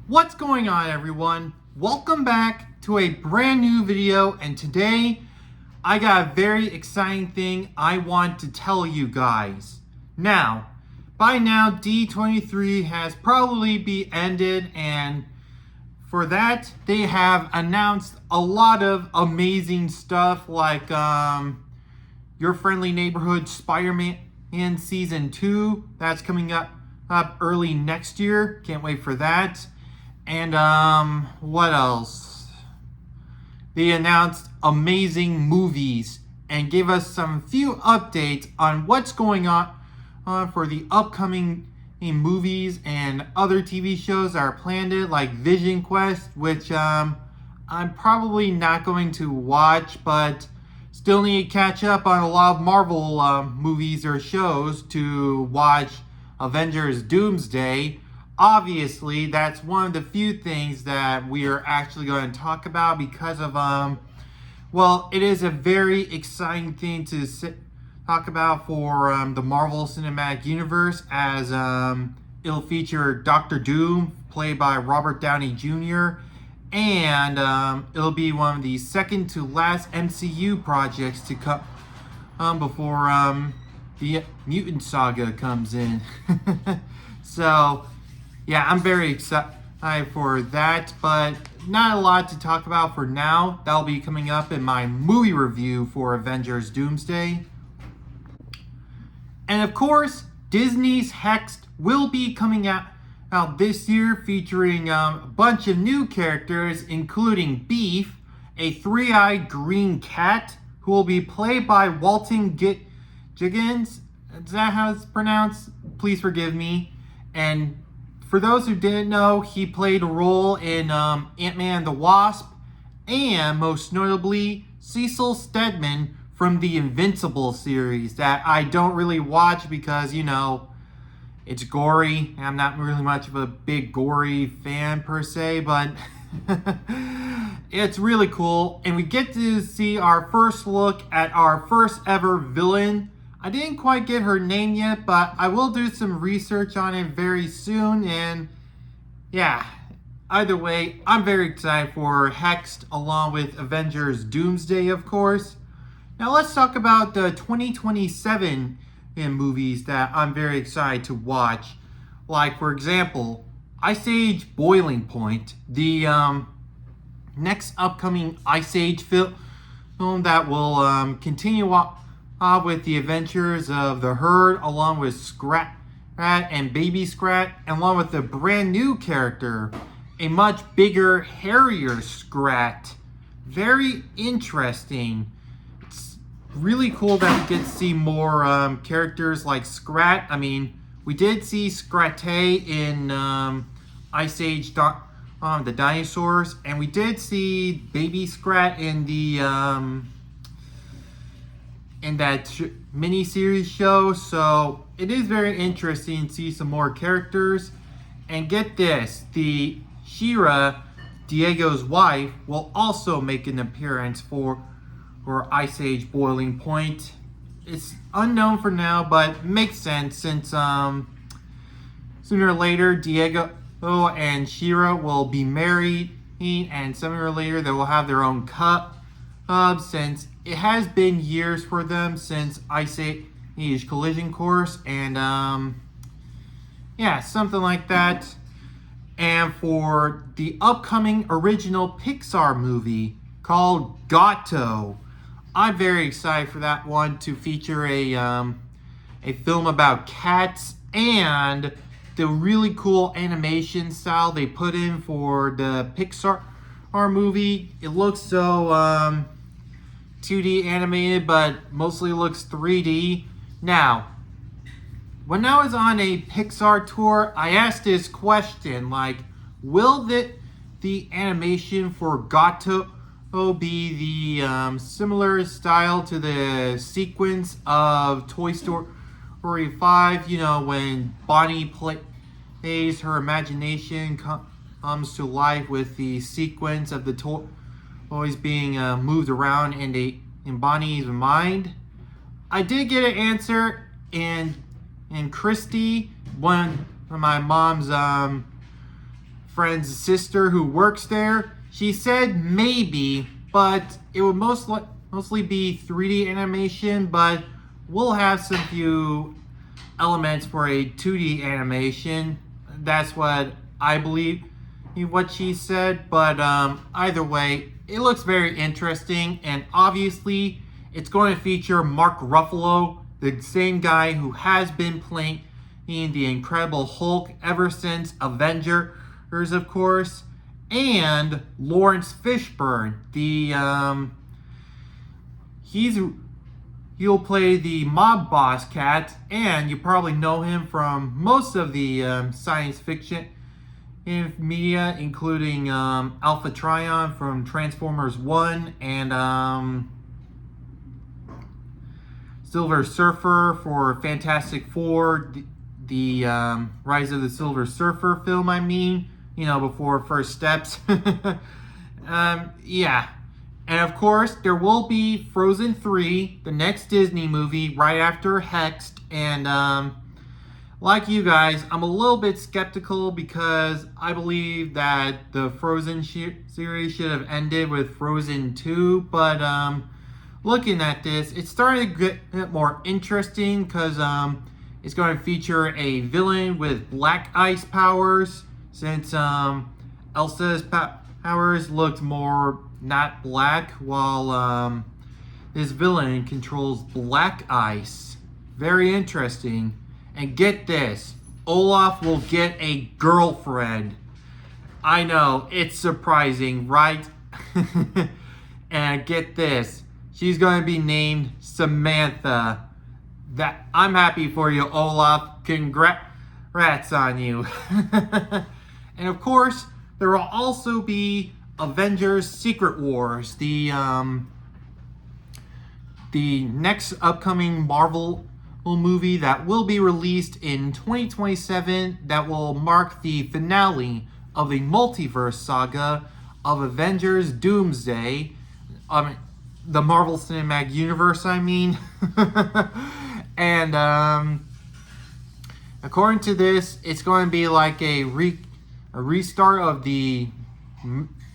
What's going on, everyone? Welcome back to a brand new video, and today I got a very exciting thing I want to tell you guys. Now, by now D23 has probably be ended, and for that they have announced a lot of amazing stuff like Your Friendly Neighborhood Spider-Man Season 2 that's coming up early next year. Can't wait for that. And what else? They announced amazing movies and gave us some few updates on what's going on for the upcoming movies and other TV shows that are planned, like Vision Quest, which I'm probably not going to watch, but still need to catch up on a lot of Marvel movies or shows to watch Avengers Doomsday. Obviously, that's one of the few things that we are actually going to talk about because of, well, it is a very exciting thing to talk about for the Marvel Cinematic Universe, as it'll feature Doctor Doom, played by Robert Downey Jr., and it'll be one of the second to last MCU projects to come before the Mutant Saga comes in. So, yeah, I'm very excited for that, but not a lot to talk about for now. That'll be coming up in my movie review for Avengers Doomsday. And of course, Disney's Hexed will be coming out this year, featuring a bunch of new characters, including Beef, a three-eyed green cat, who will be played by Walton Goggins. Is that how it's pronounced? Please forgive me. And for those who didn't know, he played a role in Ant-Man and the Wasp, and most notably, Cecil Stedman from the Invincible series that I don't really watch because, you know, it's gory. I'm not really much of a big gory fan per se, but it's really cool. And we get to see our first look at our first ever villain. I didn't quite get her name yet, but I will do some research on it very soon. And yeah, either way, I'm very excited for Hexed along with Avengers Doomsday, of course. Now let's talk about the 2027 movies that I'm very excited to watch. Like, for example, Ice Age Boiling Point, the next upcoming Ice Age film that will continue with the adventures of the Herd, along with Scrat and Baby Scrat, along with a brand new character, a much bigger, hairier Scrat. Very interesting. It's really cool that we get to see more characters like Scrat. I mean, we did see Scratay in Ice Age the Dinosaurs, and we did see Baby Scrat in the in that mini-series show. So it is very interesting to see some more characters. And get this, the Shira, Diego's wife, will also make an appearance for Ice Age Boiling Point. It's unknown for now, but makes sense since sooner or later Diego and Shira will be married, and sooner or later they will have their own cub, since it has been years for them since Ice Age Collision Course, and yeah, something like that. And for the upcoming original Pixar movie called Gato, I'm very excited for that one to feature a film about cats and the really cool animation style they put in for the Pixar movie. It looks so 2D animated, but mostly looks 3D. Now, when I was on a Pixar tour, I asked this question, like, will the animation for Gato be the similar style to the sequence of Toy Story 5, you know, when Bonnie plays her imagination comes to life with the sequence of the toys being moved around in Bonnie's mind? I did get an answer, and Christy, one of my mom's friend's sister who works there. She said maybe, but it would mostly be 3D animation, but we'll have some few elements for a 2D animation. That's what I believe what she said, but either way, it looks very interesting, and obviously it's going to feature Mark Ruffalo, the same guy who has been playing the Incredible Hulk ever since Avengers, of course, and Lawrence Fishburne. He'll play the mob boss cat, and you probably know him from most of the science fiction in media, including Alpha Trion from Transformers 1 and Silver Surfer for Fantastic Four, the Rise of the Silver Surfer film, I mean, before First Steps. Yeah. And of course, there will be Frozen 3, the next Disney movie, right after Hexed. And like you guys, I'm a little bit skeptical because I believe that the Frozen series should have ended with Frozen 2. But looking at this, it's starting to get more interesting because it's going to feature a villain with black ice powers, since Elsa's powers looked more not black, while this villain controls black ice. Very interesting. And get this, Olaf will get a girlfriend. I know, it's surprising, right? And get this, she's going to be named Samantha. That I'm happy for you, Olaf. Congrats on you. And of course, there will also be Avengers Secret Wars, the next upcoming Marvel movie that will be released in 2027, that will mark the finale of the multiverse saga of Avengers Doomsday, the Marvel Cinematic Universe, I mean. And according to this, it's going to be like a restart of the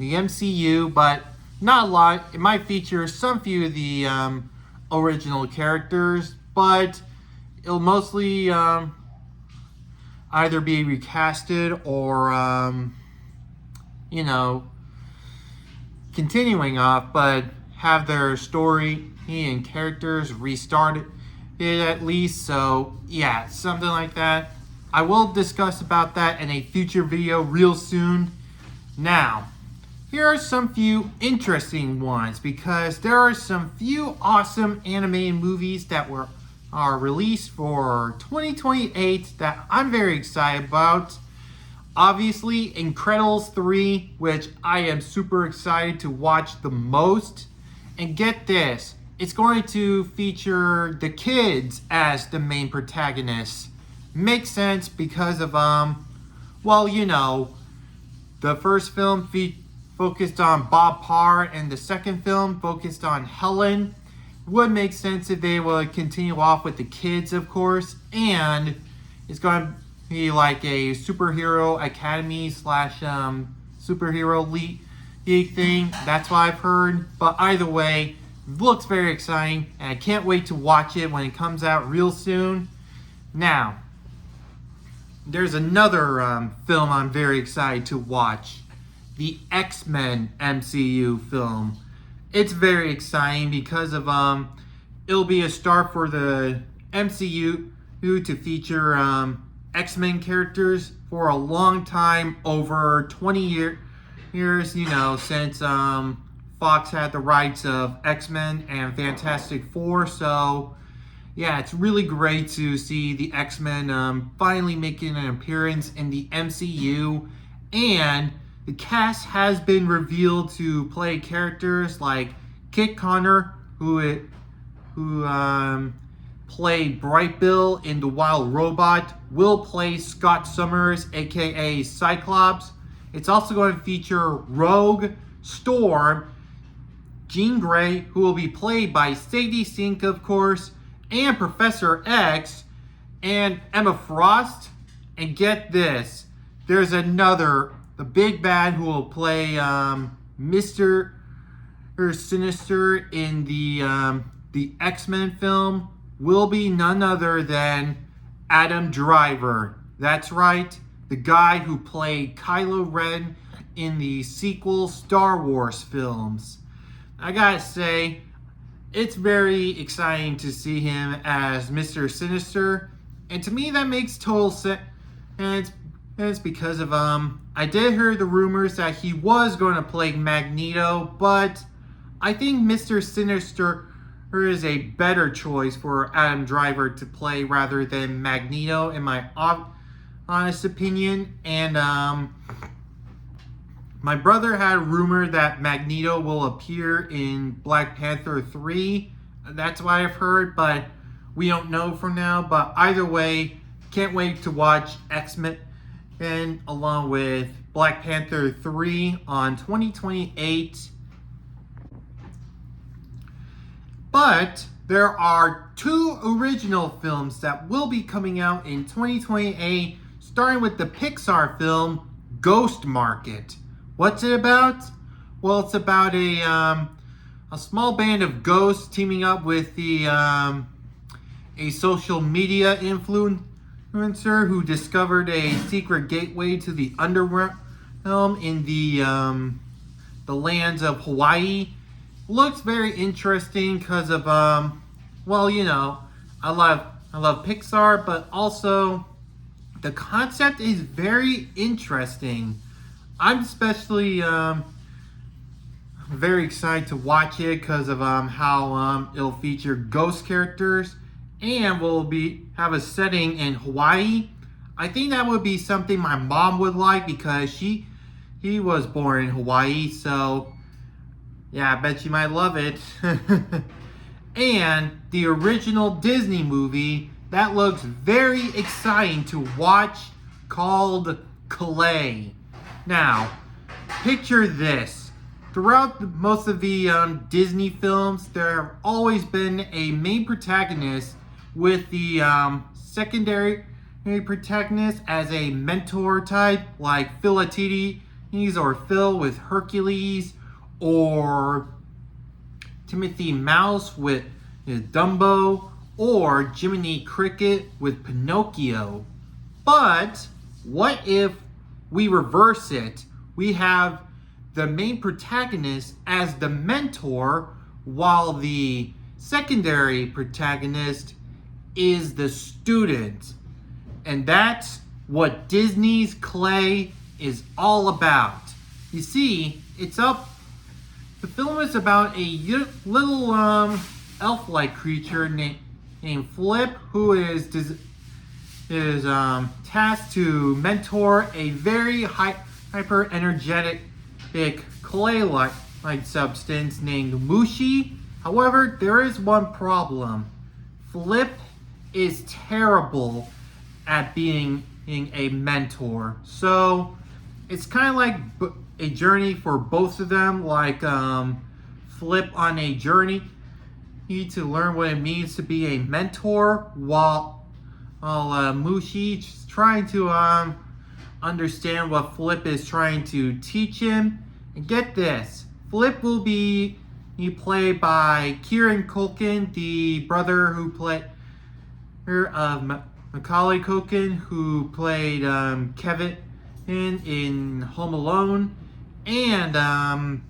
MCU, but not a lot. It might feature some few of the original characters, but it'll mostly either be recasted or continuing off, but have their story and characters restarted at least. So yeah, something like that. I will discuss about that in a future video real soon. Now, here are some few interesting ones, because there are some few awesome animated movies that are released for 2028 that I'm very excited about. Obviously, Incredibles 3, which I am super excited to watch the most. And get this, it's going to feature the kids as the main protagonists. Makes sense because of, the first film focused on Bob Parr, and the second film focused on Helen. Would make sense if they would continue off with the kids, of course. And it's going to be like a superhero academy / superhero league thing. That's what I've heard. But either way, looks very exciting, and I can't wait to watch it when it comes out real soon. Now, there's another film I'm very excited to watch. The X-Men MCU film. It's very exciting because of it'll be a start for the MCU to feature X-Men characters for a long time, over 20 years, since Fox had the rights of X-Men and Fantastic Four. So yeah, it's really great to see the X-Men finally making an appearance in the MCU, and the cast has been revealed to play characters like Kit Connor, who played Bright Bill in The Wild Robot, will play Scott Summers, aka Cyclops. It's also going to feature Rogue, Storm, Jean Grey, who will be played by Sadie Sink, of course, and Professor X, and Emma Frost. And get this, there's another the big bad who will play Mr. Sinister in the X-Men film will be none other than Adam Driver. That's right, the guy who played Kylo Ren in the sequel Star Wars films. I gotta say, it's very exciting to see him as Mr. Sinister, and to me that makes total sense. And it's because of I did hear the rumors that he was going to play Magneto, but I think Mr. Sinister is a better choice for Adam Driver to play rather than Magneto, in my honest opinion. And my brother had a rumor that Magneto will appear in Black Panther 3. That's what I've heard, but we don't know for now. But either way, can't wait to watch X-Men and along with Black Panther 3 on 2028. But there are 2 original films that will be coming out in 2028, starting with the Pixar film Ghost Market. What's it about? Well, it's about a small band of ghosts teaming up with a social media influencer who discovered a secret gateway to the underworld in the lands of Hawaii. Looks very interesting because of well, you know, I love Pixar, but also the concept is very interesting. I'm especially very excited to watch it because of how it'll feature ghost characters and will have a setting in Hawaii. I think that would be something my mom would like because he was born in Hawaii, so yeah, I bet you might love it. And the original Disney movie that looks very exciting to watch, called Clay. Now, picture this. Throughout most of the Disney films, there have always been a main protagonist with the secondary protagonist as a mentor type, like Phil Atreides or Phil with Hercules, or Timothy Mouse with Dumbo, or Jiminy Cricket with Pinocchio. But what if we reverse it? We have the main protagonist as the mentor, while the secondary protagonist is the student. And that's what Disney's Clay is all about. You see, the film is about a little elf-like creature named Flip, who is tasked to mentor a very hyper-energetic clay-like substance named Mushi. However, there is one problem. Flip is terrible at being a mentor. So it's kind of like a journey for both of them, like Flip on a journey to learn what it means to be a mentor, while Mushi just trying to understand what Flip is trying to teach him. And get this, Flip will be played by Kieran Culkin, the brother who played Macaulay Culkin, who played Kevin in Home Alone. And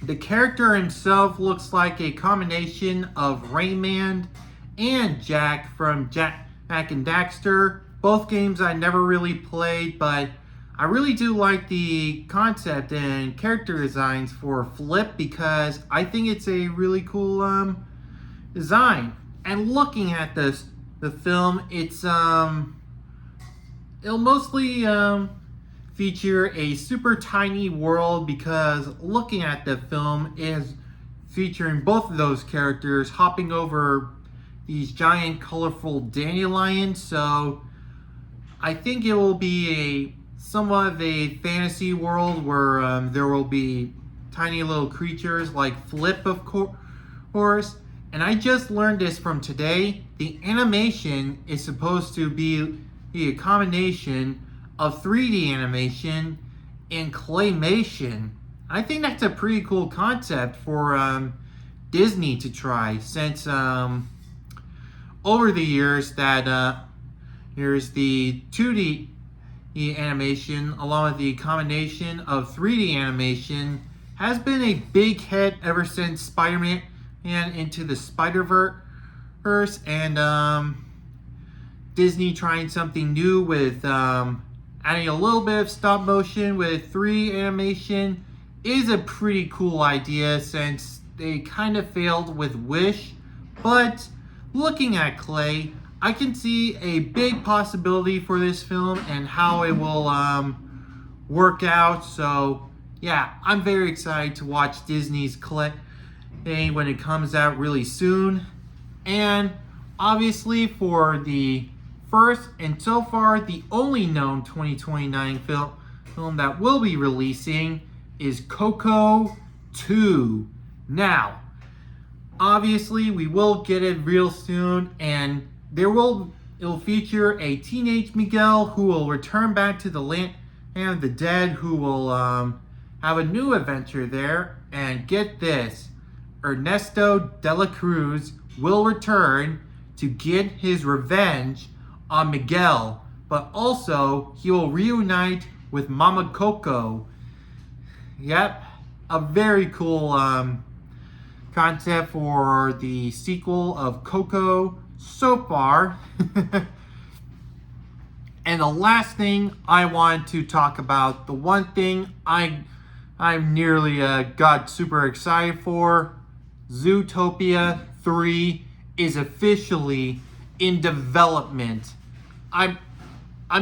the character himself looks like a combination of Rayman and Jack from Jak and Daxter. Both games I never really played, but I really do like the concept and character designs for Flip because I think it's a really cool design. And looking at the film, it'll mostly feature a super tiny world, because looking at the film is featuring both of those characters hopping over these giant colorful dandelions. So I think it will be somewhat of a fantasy world where there will be tiny little creatures like Flip, of course. And I just learned this from today. The animation is supposed to be a combination of 3D animation in claymation. I think that's a pretty cool concept for Disney to try, since over the years that there's the 2D animation along with the combination of 3D animation has been a big hit ever since Spider-Man and Into the Spider-Verse, and Disney trying something new with adding a little bit of stop motion with 3D animation is a pretty cool idea, since they kind of failed with Wish. But looking at Clay, I can see a big possibility for this film and how it will work out. So yeah, I'm very excited to watch Disney's Clay when it comes out really soon. And obviously for the first and so far the only known 2029 film that will be releasing is Coco 2. Now, obviously we will get it real soon, and it'll feature a teenage Miguel who will return back to the land of the dead, who will have a new adventure there. And get this, Ernesto de la Cruz will return to get his revenge on Miguel, but also he will reunite with Mama Coco. Yep, a very cool concept for the sequel of Coco so far. And the last thing I want to talk about, the one thing I'm nearly got super excited for, Zootopia 3 is officially in development. I'm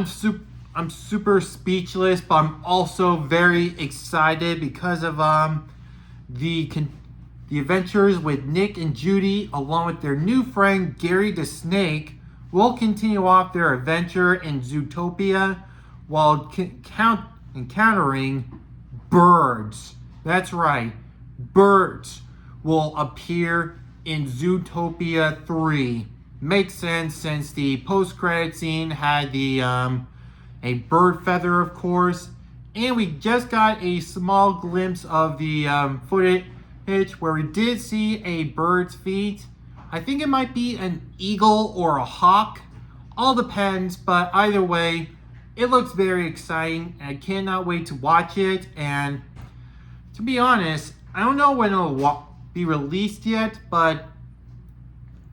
super speechless, but I'm also very excited because of the adventures with Nick and Judy, along with their new friend Gary the Snake, will continue off their adventure in Zootopia while encountering birds. That's right, birds will appear in Zootopia 3. Makes sense, since the post-credit scene had the a bird feather, of course, and we just got a small glimpse of the footage where we did see a bird's feet. I think it might be an eagle or a hawk. All depends, but either way, it looks very exciting. I cannot wait to watch it. And to be honest, I don't know when it'll be released yet, but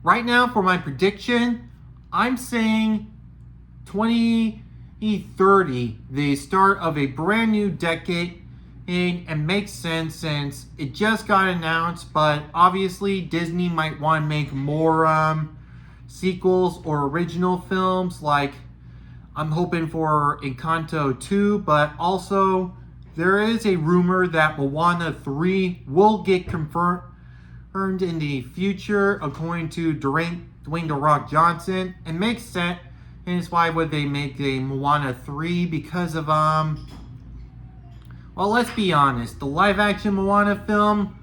right now for my prediction, I'm saying 2030, the start of a brand new decade. And makes sense since it just got announced, but obviously Disney might want to make more sequels or original films, like I'm hoping for Encanto 2, but also there is a rumor that Moana 3 will get confirmed in the future, according to Dwayne "The Rock" Johnson. It makes sense, and it's why would they make a Moana 3? Because of well, let's be honest, the live-action Moana film,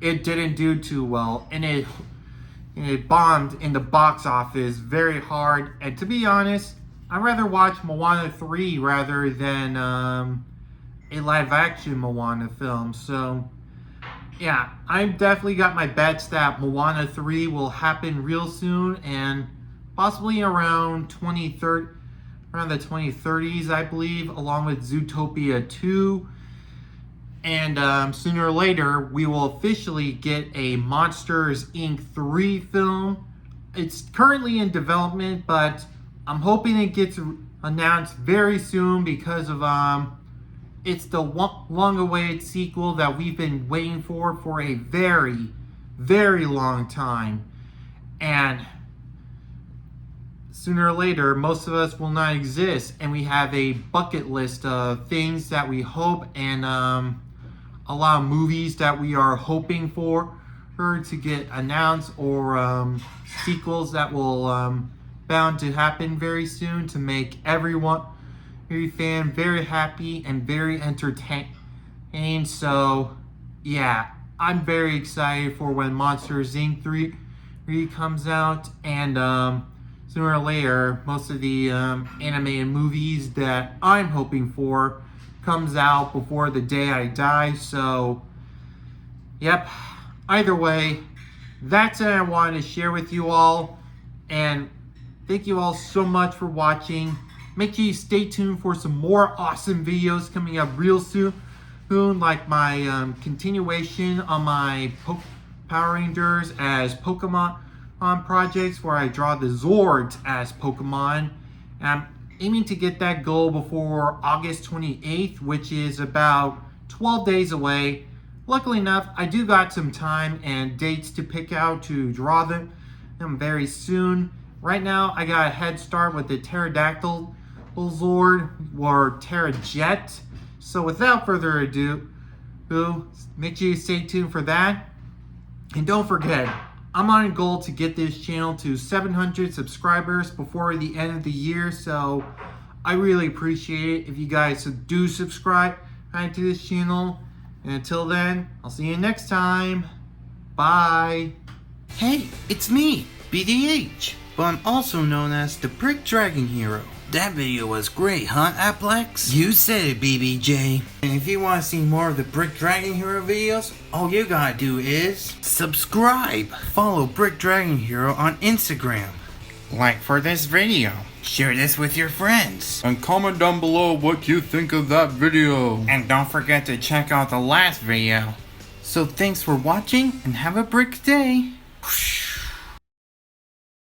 it didn't do too well, and it bombed in the box office very hard. And to be honest, I'd rather watch Moana 3 rather than a live-action Moana film. So, yeah, I've definitely got my bets that Moana 3 will happen real soon, and possibly around 2030. Around the 2030s, I believe, along with Zootopia 2. And sooner or later, we will officially get a Monsters, Inc. 3 film. It's currently in development, but I'm hoping it gets announced very soon, because of it's the long-awaited sequel that we've been waiting for a very, very long time. And sooner or later, most of us will not exist, and we have a bucket list of things that we hope, and a lot of movies that we are hoping for to get announced, or sequels that will bound to happen very soon to make every fan very happy and very entertained. So yeah, I'm very excited for when Monsters Inc. 3 comes out. And sooner or later, most of the animated movies that I'm hoping for comes out before the day I die. So, yep. Either way, that's what I wanted to share with you all. And thank you all so much for watching. Make sure you stay tuned for some more awesome videos coming up real soon. Like my continuation on my Power Rangers as Pokemon projects where I draw the Zords as Pokemon. And I'm aiming to get that goal before August 28th, which is about 12 days away. Luckily enough, I do got some time and dates to pick out to draw them very soon. Right now, I got a head start with the Pterodactyl Zord or Terrajet. So without further ado, make sure you stay tuned for that. And don't forget, I'm on a goal to get this channel to 700 subscribers before the end of the year. So I really appreciate it if you guys do subscribe to this channel. And until then, I'll see you next time. Bye. Hey, it's me, BDH, but I'm also known as the Brick Dragon Hero. That video was great, huh, Applex? You said it, BBJ. And if you want to see more of the Brick Dragon Hero videos, all you gotta do is subscribe. Follow Brick Dragon Hero on Instagram. Like for this video. Share this with your friends. And comment down below what you think of that video. And don't forget to check out the last video. So thanks for watching and have a brick day. Whoosh.